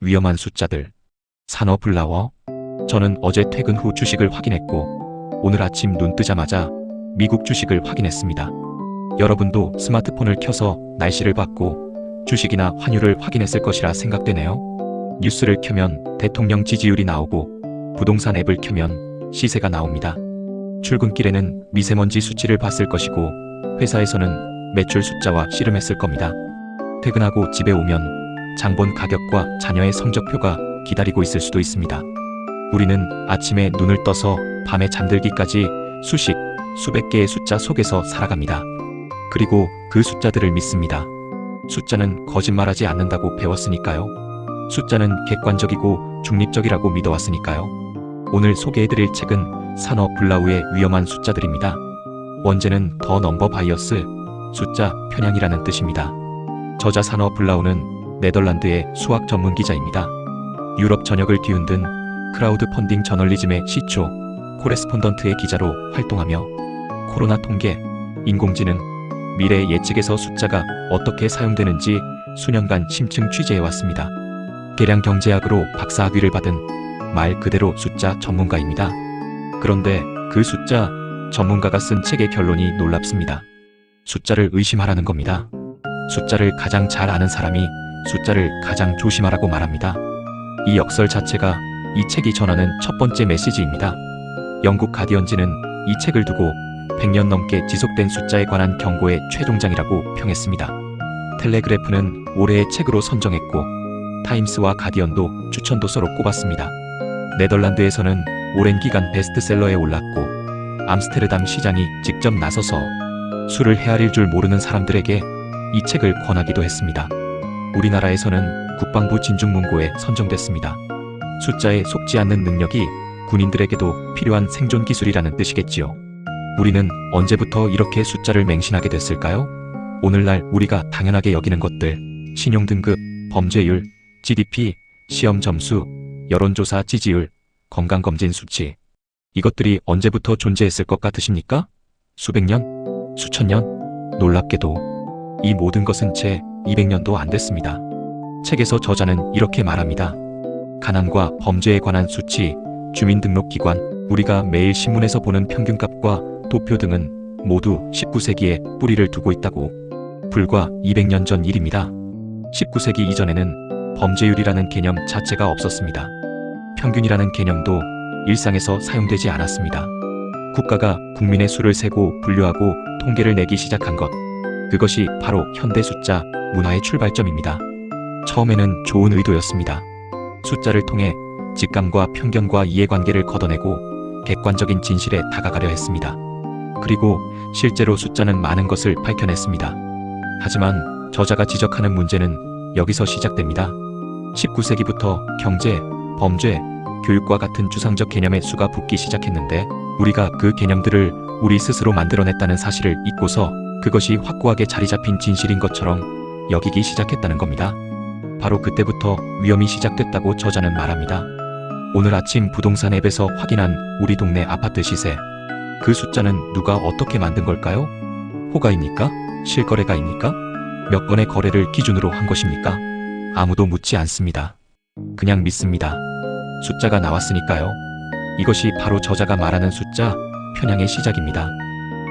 위험한 숫자들. 산어블라워. 저는 어제 퇴근 후 주식을 확인했고 오늘 아침 눈 뜨자마자 미국 주식을 확인했습니다. 여러분도 스마트폰을 켜서 날씨를 봤고 주식이나 환율을 확인했을 것이라 생각되네요. 뉴스를 켜면 대통령 지지율이 나오고 부동산 앱을 켜면 시세가 나옵니다. 출근길에는 미세먼지 수치를 봤을 것이고 회사에서는 매출 숫자와 씨름했을 겁니다. 퇴근하고 집에 오면 장본 가격과 자녀의 성적표가 기다리고 있을 수도 있습니다. 우리는 아침에 눈을 떠서 밤에 잠들기까지 수십, 수백 개의 숫자 속에서 살아갑니다. 그리고 그 숫자들을 믿습니다. 숫자는 거짓말하지 않는다고 배웠으니까요. 숫자는 객관적이고 중립적이라고 믿어왔으니까요. 오늘 소개해드릴 책은 산어블라우의 위험한 숫자들입니다. 원제는 더 넘버 바이어스, 숫자 편향이라는 뜻입니다. 저자 산어블라우는 네덜란드의 수학 전문 기자입니다. 유럽 전역을 뒤흔든 크라우드 펀딩 저널리즘의 시초, 코레스폰던트의 기자로 활동하며 코로나 통계, 인공지능, 미래 예측에서 숫자가 어떻게 사용되는지 수년간 심층 취재해왔습니다. 계량 경제학으로 박사학위를 받은 말 그대로 숫자 전문가입니다. 그런데 그 숫자 전문가가 쓴 책의 결론이 놀랍습니다. 숫자를 의심하라는 겁니다. 숫자를 가장 잘 아는 사람이 숫자를 가장 조심하라고 말합니다. 이 역설 자체가 이 책이 전하는 첫 번째 메시지입니다. 영국 가디언지는 이 책을 두고 100년 넘게 지속된 숫자에 관한 경고의 최종장이라고 평했습니다. 텔레그래프는 올해의 책으로 선정했고 타임스와 가디언도 추천 도서로 꼽았습니다. 네덜란드에서는 오랜 기간 베스트셀러에 올랐고 암스테르담 시장이 직접 나서서 수를 헤아릴 줄 모르는 사람들에게 이 책을 권하기도 했습니다. 우리나라에서는 국방부 진중문고에 선정됐습니다. 숫자에 속지 않는 능력이 군인들에게도 필요한 생존 기술이라는 뜻이겠지요. 우리는 언제부터 이렇게 숫자를 맹신하게 됐을까요? 오늘날 우리가 당연하게 여기는 것들, 신용등급, 범죄율, GDP, 시험 점수, 여론조사 지지율, 건강검진 수치. 이것들이 언제부터 존재했을 것 같으십니까? 수백 년? 수천 년? 놀랍게도 이 모든 것은 채 200년도 안 됐습니다. 책에서 저자는 이렇게 말합니다. 가난과 범죄에 관한 수치, 주민등록기관, 우리가 매일 신문에서 보는 평균값과 도표 등은 모두 19세기에 뿌리를 두고 있다고. 불과 200년 전 일입니다. 19세기 이전에는 범죄율이라는 개념 자체가 없었습니다. 평균이라는 개념도 일상에서 사용되지 않았습니다. 국가가 국민의 수를 세고 분류하고 통계를 내기 시작한 것, 그것이 바로 현대 숫자 문화의 출발점입니다. 처음에는 좋은 의도였습니다. 숫자를 통해 직감과 편견과 이해관계를 걷어내고 객관적인 진실에 다가가려 했습니다. 그리고 실제로 숫자는 많은 것을 밝혀냈습니다. 하지만 저자가 지적하는 문제는 여기서 시작됩니다. 19세기부터 경제, 범죄, 교육과 같은 추상적 개념의 수가 붙기 시작했는데 우리가 그 개념들을 우리 스스로 만들어냈다는 사실을 잊고서 그것이 확고하게 자리 잡힌 진실인 것처럼 여기기 시작했다는 겁니다. 바로 그때부터 위험이 시작됐다고 저자는 말합니다. 오늘 아침 부동산 앱에서 확인한 우리 동네 아파트 시세. 그 숫자는 누가 어떻게 만든 걸까요? 호가입니까? 실거래가입니까? 몇 건의 거래를 기준으로 한 것입니까? 아무도 묻지 않습니다. 그냥 믿습니다. 숫자가 나왔으니까요. 이것이 바로 저자가 말하는 숫자 편향의 시작입니다.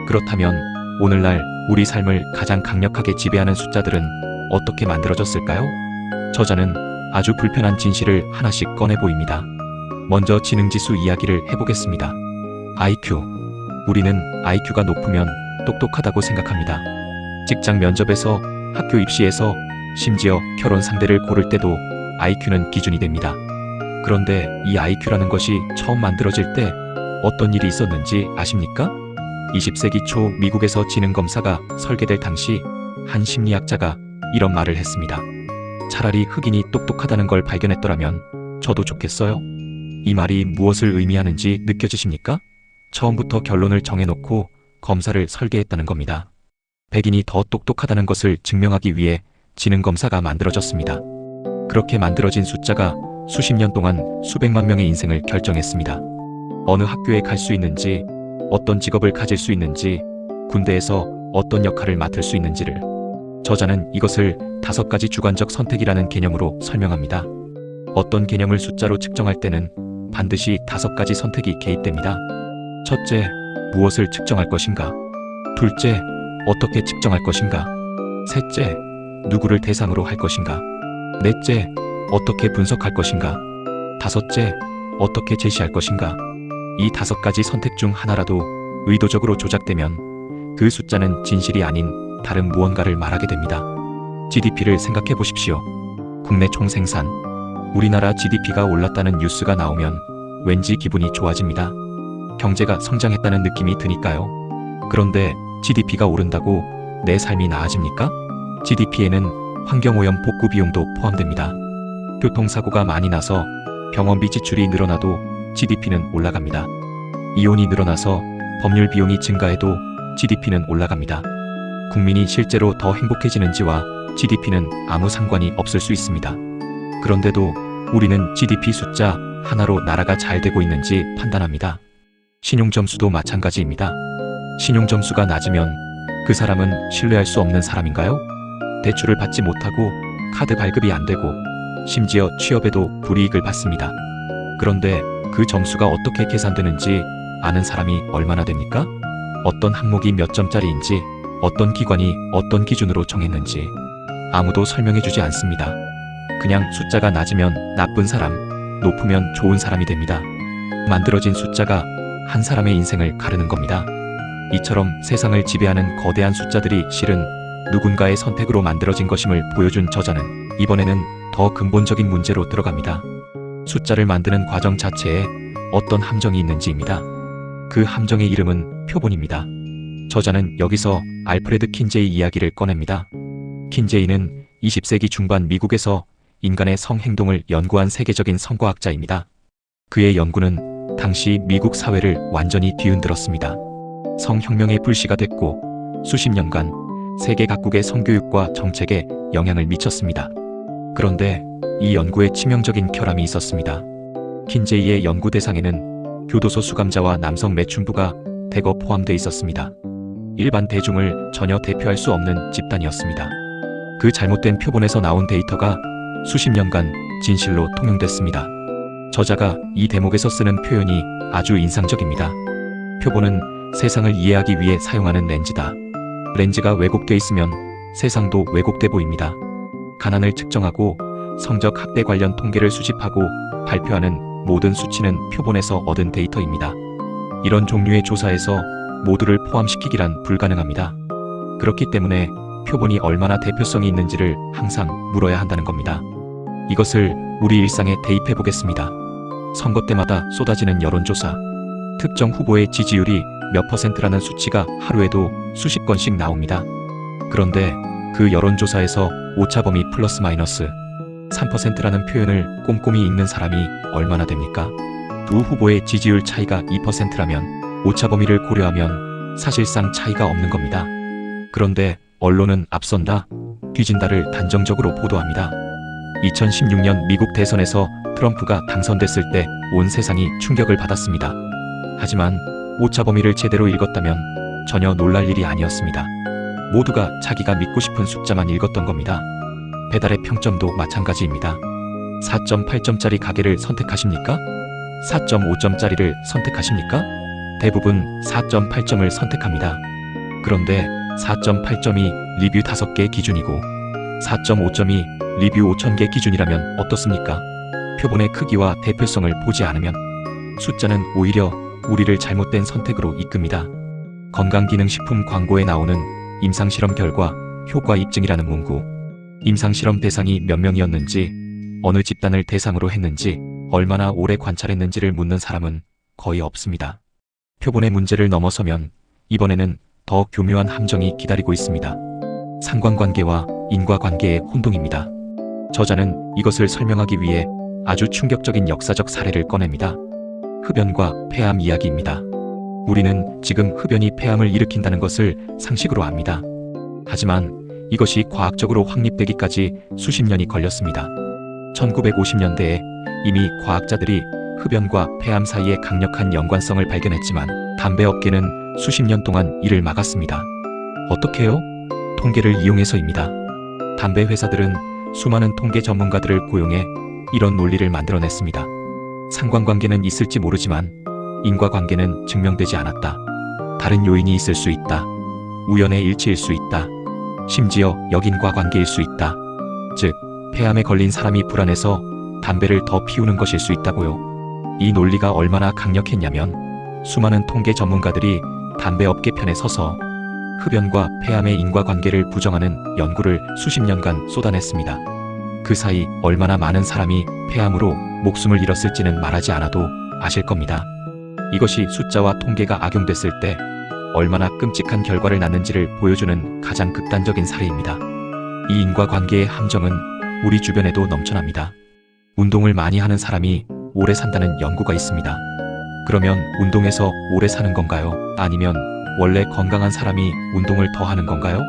그렇다면 오늘날 우리 삶을 가장 강력하게 지배하는 숫자들은 어떻게 만들어졌을까요? 저자는 아주 불편한 진실을 하나씩 꺼내 보입니다. 먼저 지능지수 이야기를 해보겠습니다. IQ. 우리는 IQ가 높으면 똑똑하다고 생각합니다. 직장 면접에서, 학교 입시에서, 심지어 결혼 상대를 고를 때도 IQ는 기준이 됩니다. 그런데 이 IQ라는 것이 처음 만들어질 때 어떤 일이 있었는지 아십니까? 20세기 초 미국에서 지능검사가 설계될 당시 한 심리학자가 이런 말을 했습니다. 차라리 흑인이 똑똑하다는 걸 발견했더라면 저도 좋겠어요. 이 말이 무엇을 의미하는지 느껴지십니까? 처음부터 결론을 정해놓고 검사를 설계했다는 겁니다. 백인이 더 똑똑하다는 것을 증명하기 위해 지능검사가 만들어졌습니다. 그렇게 만들어진 숫자가 수십 년 동안 수백만 명의 인생을 결정했습니다. 어느 학교에 갈 수 있는지, 어떤 직업을 가질 수 있는지, 군대에서 어떤 역할을 맡을 수 있는지를. 저자는 이것을 5가지 주관적 선택이라는 개념으로 설명합니다. 어떤 개념을 숫자로 측정할 때는 반드시 5가지 선택이 개입됩니다. 첫째, 무엇을 측정할 것인가? 둘째, 어떻게 측정할 것인가? 셋째, 누구를 대상으로 할 것인가? 넷째, 어떻게 분석할 것인가? 다섯째, 어떻게 제시할 것인가? 이 5가지 선택 중 하나라도 의도적으로 조작되면 그 숫자는 진실이 아닌 다른 무언가를 말하게 됩니다. GDP를 생각해 보십시오. 국내 총생산, 우리나라 GDP가 올랐다는 뉴스가 나오면 왠지 기분이 좋아집니다. 경제가 성장했다는 느낌이 드니까요. 그런데 GDP가 오른다고 내 삶이 나아집니까? GDP에는 환경오염 복구 비용도 포함됩니다. 교통사고가 많이 나서 병원비 지출이 늘어나도 GDP는 올라갑니다. 이혼이 늘어나서 법률 비용이 증가해도 GDP는 올라갑니다. 국민이 실제로 더 행복해지는지와 GDP는 아무 상관이 없을 수 있습니다. 그런데도 우리는 GDP 숫자 하나로 나라가 잘 되고 있는지 판단합니다. 신용점수도 마찬가지입니다. 신용점수가 낮으면 그 사람은 신뢰할 수 없는 사람인가요? 대출을 받지 못하고 카드 발급이 안 되고 심지어 취업에도 불이익을 받습니다. 그런데 그 점수가 어떻게 계산되는지 아는 사람이 얼마나 됩니까? 어떤 항목이 몇 점짜리인지, 어떤 기관이 어떤 기준으로 정했는지 아무도 설명해주지 않습니다. 그냥 숫자가 낮으면 나쁜 사람, 높으면 좋은 사람이 됩니다. 만들어진 숫자가 한 사람의 인생을 가르는 겁니다. 이처럼 세상을 지배하는 거대한 숫자들이 실은 누군가의 선택으로 만들어진 것임을 보여준 저자는 이번에는 더 근본적인 문제로 들어갑니다. 숫자를 만드는 과정 자체에 어떤 함정이 있는지입니다. 그 함정의 이름은 표본입니다. 저자는 여기서 알프레드 킨제이 이야기를 꺼냅니다. 킨제이는 20세기 중반 미국에서 인간의 성행동을 연구한 세계적인 성과학자입니다. 그의 연구는 당시 미국 사회를 완전히 뒤흔들었습니다. 성혁명의 불씨가 됐고 수십 년간 세계 각국의 성교육과 정책에 영향을 미쳤습니다. 그런데 이 연구에 치명적인 결함이 있었습니다. 킨제이의 연구 대상에는 교도소 수감자와 남성 매춘부가 대거 포함되어 있었습니다. 일반 대중을 전혀 대표할 수 없는 집단이었습니다. 그 잘못된 표본에서 나온 데이터가 수십 년간 진실로 통용됐습니다. 저자가 이 대목에서 쓰는 표현이 아주 인상적입니다. 표본은 세상을 이해하기 위해 사용하는 렌즈다. 렌즈가 왜곡돼 있으면 세상도 왜곡돼 보입니다. 가난을 측정하고 성적 학대 관련 통계를 수집하고 발표하는 모든 수치는 표본에서 얻은 데이터입니다. 이런 종류의 조사에서 모두를 포함시키기란 불가능합니다. 그렇기 때문에 표본이 얼마나 대표성이 있는지를 항상 물어야 한다는 겁니다. 이것을 우리 일상에 대입해 보겠습니다. 선거 때마다 쏟아지는 여론조사, 특정 후보의 지지율이 몇 %라는 수치가 하루에도 수십 건씩 나옵니다. 그런데 그 여론조사에서 오차범위 플러스 마이너스 3%라는 표현을 꼼꼼히 읽는 사람이 얼마나 됩니까? 두 후보의 지지율 차이가 2%라면 오차범위를 고려하면 사실상 차이가 없는 겁니다. 그런데 언론은 앞선다, 뒤진다를 단정적으로 보도합니다. 2016년 미국 대선에서 트럼프가 당선됐을 때 온 세상이 충격을 받았습니다. 하지만 오차범위를 제대로 읽었다면 전혀 놀랄 일이 아니었습니다. 모두가 자기가 믿고 싶은 숫자만 읽었던 겁니다. 배달의 평점도 마찬가지입니다. 4.8점짜리 가게를 선택하십니까? 4.5점짜리를 선택하십니까? 대부분 4.8점을 선택합니다. 그런데 4.8점이 리뷰 5개 기준이고 4.5점이 리뷰 5,000개 기준이라면 어떻습니까? 표본의 크기와 대표성을 보지 않으면 숫자는 오히려 우리를 잘못된 선택으로 이끕니다. 건강기능식품 광고에 나오는 임상실험 결과 효과 입증이라는 문구, 임상실험 대상이 몇 명이었는지, 어느 집단을 대상으로 했는지, 얼마나 오래 관찰했는지를 묻는 사람은 거의 없습니다. 표본의 문제를 넘어서면 이번에는 더 교묘한 함정이 기다리고 있습니다. 상관관계와 인과관계의 혼동입니다. 저자는 이것을 설명하기 위해 아주 충격적인 역사적 사례를 꺼냅니다. 흡연과 폐암 이야기입니다. 우리는 지금 흡연이 폐암을 일으킨다는 것을 상식으로 압니다. 하지만 이것이 과학적으로 확립되기까지 수십 년이 걸렸습니다. 1950년대에 이미 과학자들이 흡연과 폐암 사이의 강력한 연관성을 발견했지만 담배업계는 수십 년 동안 이를 막았습니다. 어떻게요? 통계를 이용해서입니다. 담배 회사들은 수많은 통계 전문가들을 고용해 이런 논리를 만들어냈습니다. 상관관계는 있을지 모르지만 인과관계는 증명되지 않았다. 다른 요인이 있을 수 있다. 우연의 일치일 수 있다. 심지어 역인과 관계일 수 있다. 즉, 폐암에 걸린 사람이 불안해서 담배를 더 피우는 것일 수 있다고요. 이 논리가 얼마나 강력했냐면 수많은 통계 전문가들이 담배업계 편에 서서 흡연과 폐암의 인과관계를 부정하는 연구를 수십 년간 쏟아냈습니다. 그 사이 얼마나 많은 사람이 폐암으로 목숨을 잃었을지는 말하지 않아도 아실 겁니다. 이것이 숫자와 통계가 악용됐을 때 얼마나 끔찍한 결과를 낳는지를 보여주는 가장 극단적인 사례입니다. 이 인과관계의 함정은 우리 주변에도 넘쳐납니다. 운동을 많이 하는 사람이 오래 산다는 연구가 있습니다. 그러면 운동해서 오래 사는 건가요? 아니면 원래 건강한 사람이 운동을 더 하는 건가요?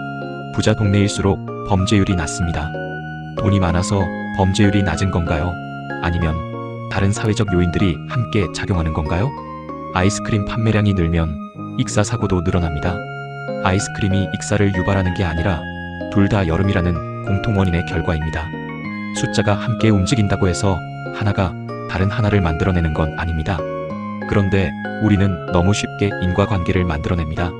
부자 동네일수록 범죄율이 낮습니다. 돈이 많아서 범죄율이 낮은 건가요? 아니면 다른 사회적 요인들이 함께 작용하는 건가요? 아이스크림 판매량이 늘면 익사 사고도 늘어납니다. 아이스크림이 익사를 유발하는 게 아니라 둘 다 여름이라는 공통원인의 결과입니다. 숫자가 함께 움직인다고 해서 하나가 다른 하나를 만들어내는 건 아닙니다. 그런데 우리는 너무 쉽게 인과관계를 만들어냅니다.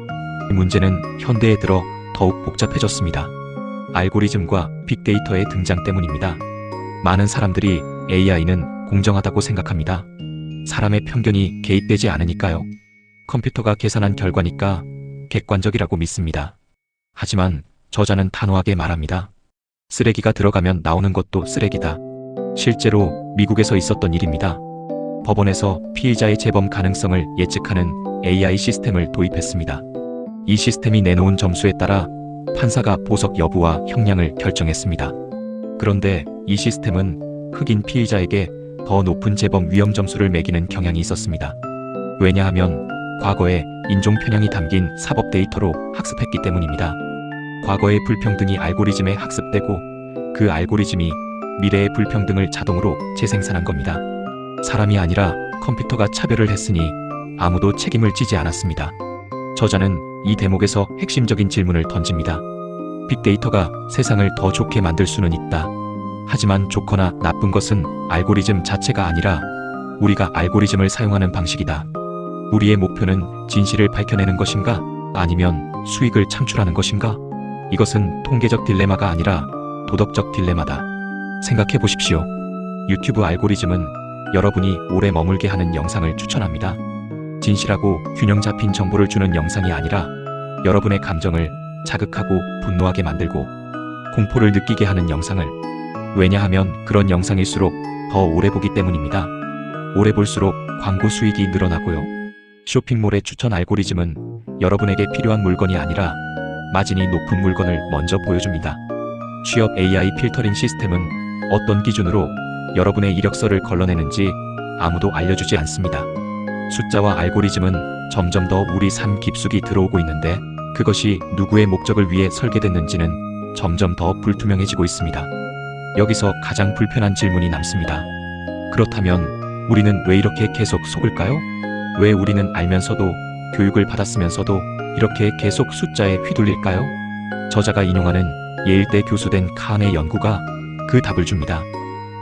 이 문제는 현대에 들어 더욱 복잡해졌습니다. 알고리즘과 빅데이터의 등장 때문입니다. 많은 사람들이 AI는 공정하다고 생각합니다. 사람의 편견이 개입되지 않으니까요. 컴퓨터가 계산한 결과니까 객관적이라고 믿습니다. 하지만 저자는 단호하게 말합니다. 쓰레기가 들어가면 나오는 것도 쓰레기다. 실제로 미국에서 있었던 일입니다. 법원에서 피의자의 재범 가능성을 예측하는 AI 시스템을 도입했습니다. 이 시스템이 내놓은 점수에 따라 판사가 보석 여부와 형량을 결정했습니다. 그런데 이 시스템은 흑인 피의자에게 더 높은 재범 위험 점수를 매기는 경향이 있었습니다. 왜냐하면 과거에 인종 편향이 담긴 사법 데이터로 학습했기 때문입니다. 과거의 불평등이 알고리즘에 학습되고 그 알고리즘이 미래의 불평등을 자동으로 재생산한 겁니다. 사람이 아니라 컴퓨터가 차별을 했으니 아무도 책임을 지지 않았습니다. 저자는 이 대목에서 핵심적인 질문을 던집니다. 빅데이터가 세상을 더 좋게 만들 수는 있다. 하지만 좋거나 나쁜 것은 알고리즘 자체가 아니라 우리가 알고리즘을 사용하는 방식이다. 우리의 목표는 진실을 밝혀내는 것인가? 아니면 수익을 창출하는 것인가? 이것은 통계적 딜레마가 아니라 도덕적 딜레마다. 생각해 보십시오. 유튜브 알고리즘은 여러분이 오래 머물게 하는 영상을 추천합니다. 진실하고 균형 잡힌 정보를 주는 영상이 아니라 여러분의 감정을 자극하고 분노하게 만들고 공포를 느끼게 하는 영상을. 왜냐하면 그런 영상일수록 더 오래 보기 때문입니다. 오래 볼수록 광고 수익이 늘어나고요. 쇼핑몰의 추천 알고리즘은 여러분에게 필요한 물건이 아니라 마진이 높은 물건을 먼저 보여줍니다. 취업 AI 필터링 시스템은 어떤 기준으로 여러분의 이력서를 걸러내는지 아무도 알려주지 않습니다. 숫자와 알고리즘은 점점 더 우리 삶 깊숙이 들어오고 있는데 그것이 누구의 목적을 위해 설계됐는지는 점점 더 불투명해지고 있습니다. 여기서 가장 불편한 질문이 남습니다. 그렇다면 우리는 왜 이렇게 계속 속을까요? 왜 우리는 알면서도 교육을 받았으면서도 이렇게 계속 숫자에 휘둘릴까요? 저자가 인용하는 예일대 교수된 카한의 연구가 그 답을 줍니다.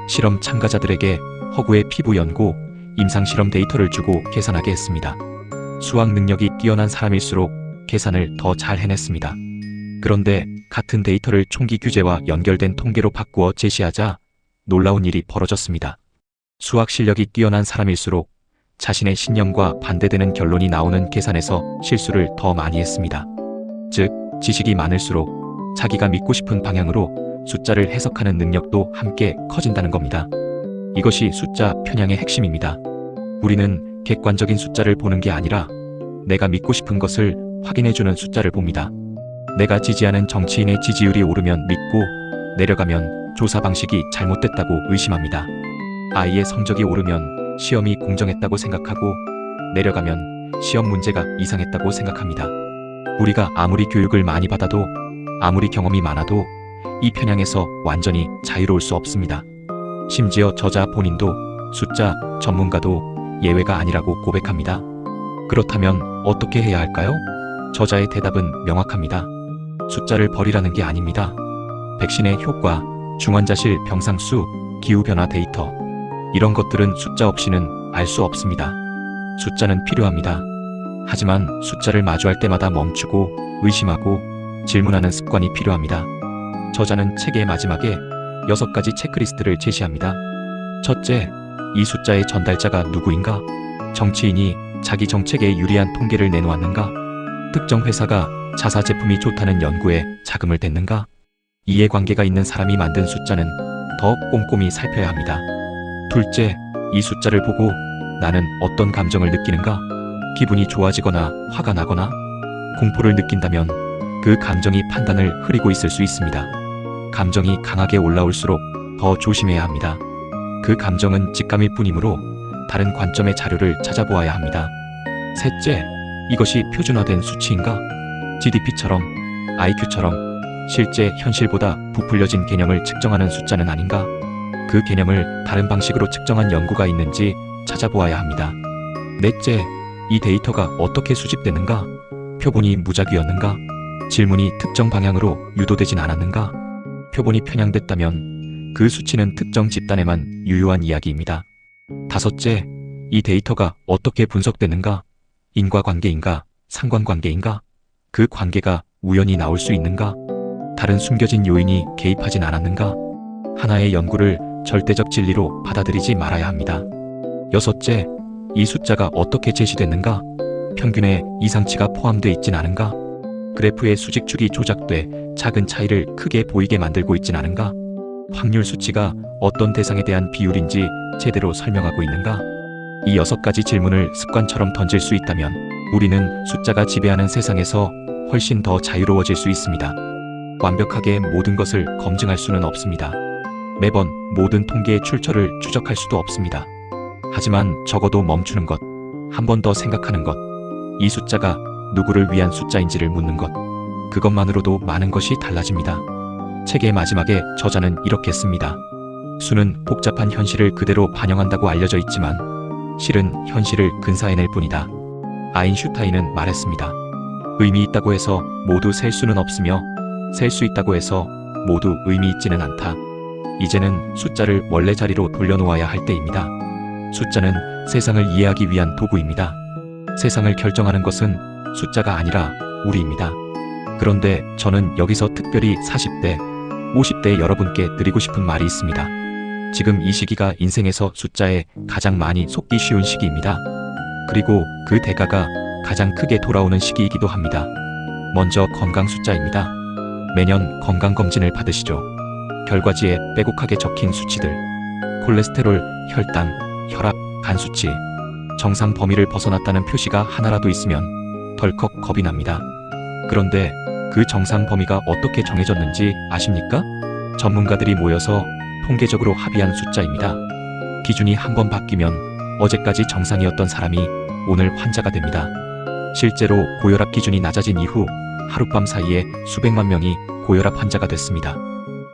실험 참가자들에게 허구의 피부 연고, 임상실험 데이터를 주고 계산하게 했습니다. 수학 능력이 뛰어난 사람일수록 계산을 더 잘 해냈습니다. 그런데 같은 데이터를 총기 규제와 연결된 통계로 바꾸어 제시하자 놀라운 일이 벌어졌습니다. 수학 실력이 뛰어난 사람일수록 자신의 신념과 반대되는 결론이 나오는 계산에서 실수를 더 많이 했습니다. 즉, 지식이 많을수록 자기가 믿고 싶은 방향으로 숫자를 해석하는 능력도 함께 커진다는 겁니다. 이것이 숫자 편향의 핵심입니다. 우리는 객관적인 숫자를 보는 게 아니라 내가 믿고 싶은 것을 확인해주는 숫자를 봅니다. 내가 지지하는 정치인의 지지율이 오르면 믿고 내려가면 조사 방식이 잘못됐다고 의심합니다. 아이의 성적이 오르면 시험이 공정했다고 생각하고 내려가면 시험 문제가 이상했다고 생각합니다. 우리가 아무리 교육을 많이 받아도 아무리 경험이 많아도 이 편향에서 완전히 자유로울 수 없습니다. 심지어 저자 본인도 숫자 전문가도 예외가 아니라고 고백합니다. 그렇다면 어떻게 해야 할까요? 저자의 대답은 명확합니다. 숫자를 버리라는 게 아닙니다. 백신의 효과, 중환자실 병상 수, 기후변화 데이터. 이런 것들은 숫자 없이는 알 수 없습니다. 숫자는 필요합니다. 하지만 숫자를 마주할 때마다 멈추고 의심하고 질문하는 습관이 필요합니다. 저자는 책의 마지막에 6가지 체크리스트를 제시합니다. 첫째, 이 숫자의 전달자가 누구인가? 정치인이 자기 정책에 유리한 통계를 내놓았는가? 특정 회사가 자사 제품이 좋다는 연구에 자금을 댔는가? 이해관계가 있는 사람이 만든 숫자는 더 꼼꼼히 살펴야 합니다. 둘째, 이 숫자를 보고 나는 어떤 감정을 느끼는가? 기분이 좋아지거나 화가 나거나 공포를 느낀다면 그 감정이 판단을 흐리고 있을 수 있습니다. 감정이 강하게 올라올수록 더 조심해야 합니다. 그 감정은 직감일 뿐이므로 다른 관점의 자료를 찾아보아야 합니다. 셋째, 이것이 표준화된 수치인가? GDP처럼, IQ처럼 실제 현실보다 부풀려진 개념을 측정하는 숫자는 아닌가? 그 개념을 다른 방식으로 측정한 연구가 있는지 찾아보아야 합니다. 넷째, 이 데이터가 어떻게 수집되는가? 표본이 무작위였는가? 질문이 특정 방향으로 유도되진 않았는가? 표본이 편향됐다면 그 수치는 특정 집단에만 유효한 이야기입니다. 다섯째, 이 데이터가 어떻게 분석되는가? 인과관계인가? 상관관계인가? 그 관계가 우연히 나올 수 있는가? 다른 숨겨진 요인이 개입하진 않았는가? 하나의 연구를 절대적 진리로 받아들이지 말아야 합니다. 여섯째, 이 숫자가 어떻게 제시됐는가? 평균에 이상치가 포함되어 있진 않은가? 그래프의 수직축이 조작돼 작은 차이를 크게 보이게 만들고 있진 않은가? 확률 수치가 어떤 대상에 대한 비율인지 제대로 설명하고 있는가? 이 6가지 질문을 습관처럼 던질 수 있다면 우리는 숫자가 지배하는 세상에서 훨씬 더 자유로워질 수 있습니다. 완벽하게 모든 것을 검증할 수는 없습니다. 매번 모든 통계의 출처를 추적할 수도 없습니다. 하지만 적어도 멈추는 것, 한 번 더 생각하는 것, 이 숫자가 누구를 위한 숫자인지를 묻는 것, 그것만으로도 많은 것이 달라집니다. 책의 마지막에 저자는 이렇게 씁니다. 수는 복잡한 현실을 그대로 반영한다고 알려져 있지만 실은 현실을 근사해낼 뿐이다. 아인슈타인은 말했습니다. 의미 있다고 해서 모두 셀 수는 없으며 셀 수 있다고 해서 모두 의미 있지는 않다. 이제는 숫자를 원래 자리로 돌려놓아야 할 때입니다. 숫자는 세상을 이해하기 위한 도구입니다. 세상을 결정하는 것은 숫자가 아니라 우리입니다. 그런데 저는 여기서 특별히 40대, 50대 여러분께 드리고 싶은 말이 있습니다. 지금 이 시기가 인생에서 숫자에 가장 많이 속기 쉬운 시기입니다. 그리고 그 대가가 가장 크게 돌아오는 시기이기도 합니다. 먼저 건강 숫자입니다. 매년 건강검진을 받으시죠. 결과지에 빼곡하게 적힌 수치들, 콜레스테롤, 혈당, 혈압, 간 수치, 정상 범위를 벗어났다는 표시가 하나라도 있으면 덜컥 겁이 납니다. 그런데 그 정상 범위가 어떻게 정해졌는지 아십니까? 전문가들이 모여서 통계적으로 합의한 숫자입니다. 기준이 한번 바뀌면 어제까지 정상이었던 사람이 오늘 환자가 됩니다. 실제로 고혈압 기준이 낮아진 이후 하룻밤 사이에 수백만 명이 고혈압 환자가 됐습니다.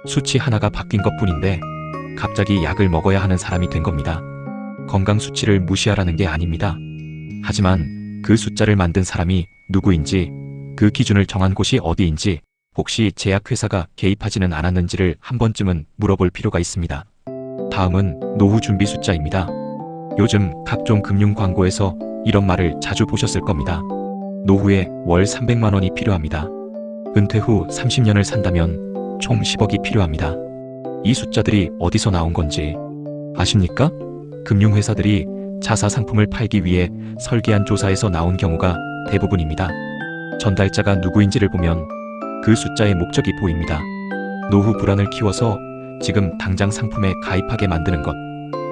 수치 하나가 바뀐 것뿐인데 갑자기 약을 먹어야 하는 사람이 된 겁니다. 건강 수치를 무시하라는 게 아닙니다. 하지만 그 숫자를 만든 사람이 누구인지, 그 기준을 정한 곳이 어디인지, 혹시 제약회사가 개입하지는 않았는지를 한 번쯤은 물어볼 필요가 있습니다. 다음은 노후 준비 숫자입니다. 요즘 각종 금융 광고에서 이런 말을 자주 보셨을 겁니다. 노후에 월 300만 원이 필요합니다. 은퇴 후 30년을 산다면 총 10억이 필요합니다. 이 숫자들이 어디서 나온 건지 아십니까? 금융회사들이 자사 상품을 팔기 위해 설계한 조사에서 나온 경우가 대부분입니다. 전달자가 누구인지를 보면 그 숫자의 목적이 보입니다. 노후 불안을 키워서 지금 당장 상품에 가입하게 만드는 것,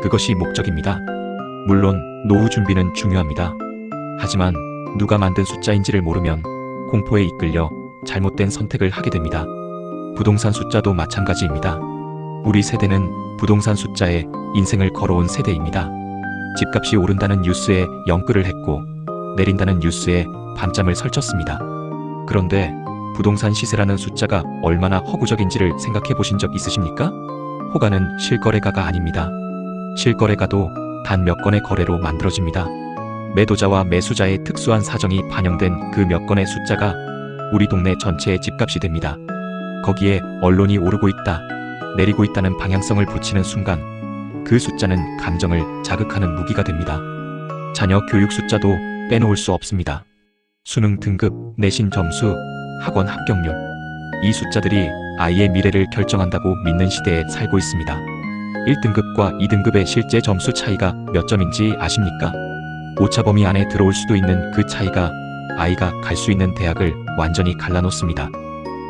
그것이 목적입니다. 물론 노후 준비는 중요합니다. 하지만 누가 만든 숫자인지를 모르면 공포에 이끌려 잘못된 선택을 하게 됩니다. 부동산 숫자도 마찬가지입니다. 우리 세대는 부동산 숫자에 인생을 걸어온 세대입니다. 집값이 오른다는 뉴스에 영끌을 했고 내린다는 뉴스에 밤잠을 설쳤습니다. 그런데 부동산 시세라는 숫자가 얼마나 허구적인지를 생각해 보신 적 있으십니까? 호가는 실거래가가 아닙니다. 실거래가도 단 몇 건의 거래로 만들어집니다. 매도자와 매수자의 특수한 사정이 반영된 그 몇 건의 숫자가 우리 동네 전체의 집값이 됩니다. 거기에 언론이 오르고 있다, 내리고 있다는 방향성을 붙이는 순간 그 숫자는 감정을 자극하는 무기가 됩니다. 자녀 교육 숫자도 빼놓을 수 없습니다. 수능 등급, 내신 점수, 학원 합격률. 이 숫자들이 아이의 미래를 결정한다고 믿는 시대에 살고 있습니다. 1등급과 2등급의 실제 점수 차이가 몇 점인지 아십니까? 오차 범위 안에 들어올 수도 있는 그 차이가 아이가 갈 수 있는 대학을 완전히 갈라놓습니다.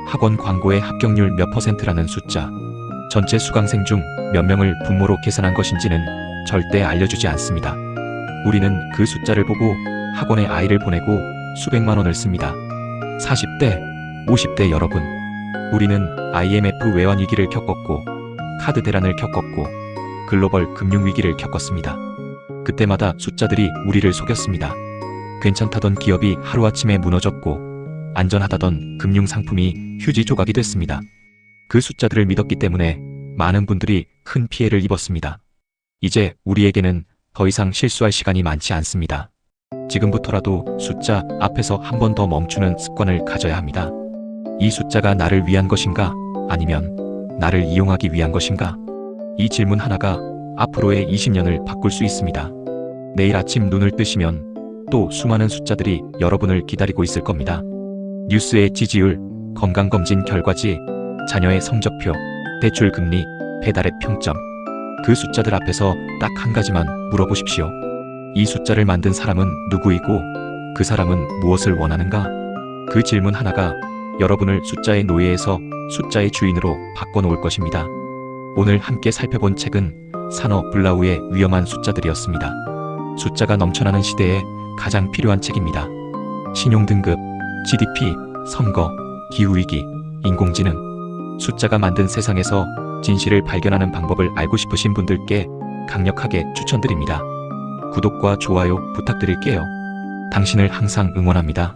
학원 광고의 합격률 몇 %라는 숫자, 전체 수강생 중 몇 명을 분모로 계산한 것인지는 절대 알려주지 않습니다. 우리는 그 숫자를 보고 학원에 아이를 보내고 수백만 원을 씁니다. 40대, 50대 여러분, 우리는 IMF 외환 위기를 겪었고 카드 대란을 겪었고 글로벌 금융 위기를 겪었습니다. 그때마다 숫자들이 우리를 속였습니다. 괜찮다던 기업이 하루아침에 무너졌고 안전하다던 금융 상품이 휴지 조각이 됐습니다. 그 숫자들을 믿었기 때문에 많은 분들이 큰 피해를 입었습니다. 이제 우리에게는 더 이상 실수할 시간이 많지 않습니다. 지금부터라도 숫자 앞에서 한 번 더 멈추는 습관을 가져야 합니다. 이 숫자가 나를 위한 것인가? 아니면 나를 이용하기 위한 것인가? 이 질문 하나가 앞으로의 20년을 바꿀 수 있습니다. 내일 아침 눈을 뜨시면 또 수많은 숫자들이 여러분을 기다리고 있을 겁니다. 뉴스의 지지율, 건강검진 결과지, 자녀의 성적표, 대출금리, 배달의 평점. 그 숫자들 앞에서 딱 한 가지만 물어보십시오. 이 숫자를 만든 사람은 누구이고 그 사람은 무엇을 원하는가? 그 질문 하나가 여러분을 숫자의 노예에서 숫자의 주인으로 바꿔놓을 것입니다. 오늘 함께 살펴본 책은 산어 블라우의 위험한 숫자들이었습니다. 숫자가 넘쳐나는 시대에 가장 필요한 책입니다. 신용등급, GDP, 선거, 기후위기, 인공지능. 숫자가 만든 세상에서 진실을 발견하는 방법을 알고 싶으신 분들께 강력하게 추천드립니다. 구독과 좋아요 부탁드릴게요. 당신을 항상 응원합니다.